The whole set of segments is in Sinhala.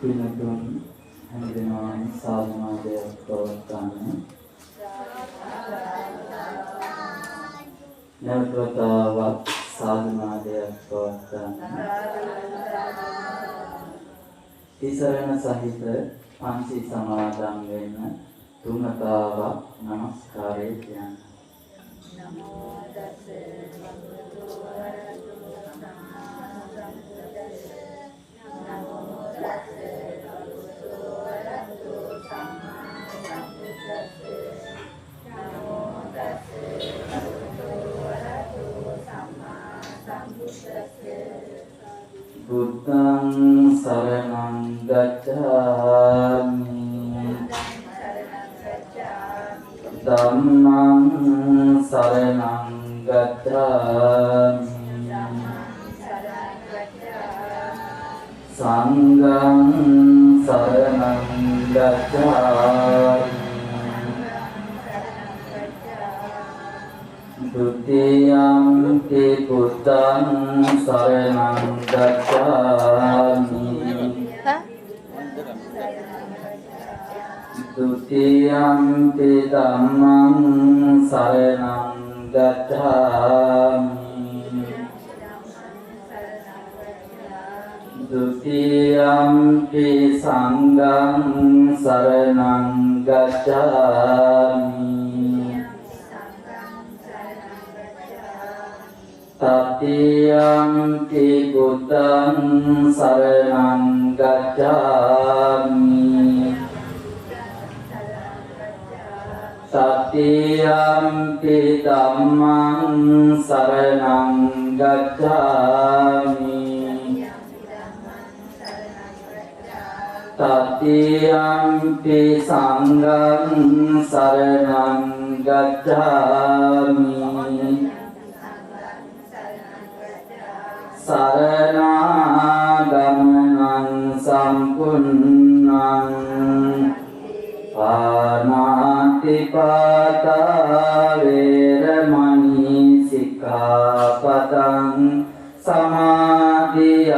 පින්තුන් හැමදෙනාම සාධනාවයක් පවත්වන්න. නැවතවතාවක් සාධනාවයක් පවත්වන්න. තිසරණ සහිත පංචී සමාදන් වෙන්න තුන්වතාවක් නමස්කාරය කියන්න. නමෝ තස්සේ භගවතු වරහතු සම්මා සම්බුද්දස්සේ. නමෝ තස්සේ භගවතු වරහතු සම්මා සම්බුද්දස්සේ. නමෝ තස්සේ භගවතු වරහතු සම්මා සම්බුද්දස්සේ. බුද්ධං සරණං ගච්ඡාමි. ධම්මං සරණං ගච්ඡාමි. සංඝං සරණං ගච්ඡාමි. ဒုတိယံ ති බුද්ධං සරණං ගච්ඡාමි. Dutiyampi dhammang saranang gacchami. Dutiyampi sanghang saranang gacchami. Tatiyampi buddhang saranang gacchami. Tatiyampi dhammang saranang gacchami. Tatiyampi sanghang saranang gacchami. Saranagamanaං sampunnaං පාණාතිපාතා වේරමණී සික්ඛාපදං සමාදියාමි.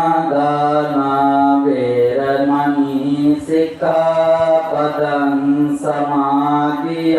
අදින්නාදානා වේරමණී සික්ඛාපදං සමාදියාමි.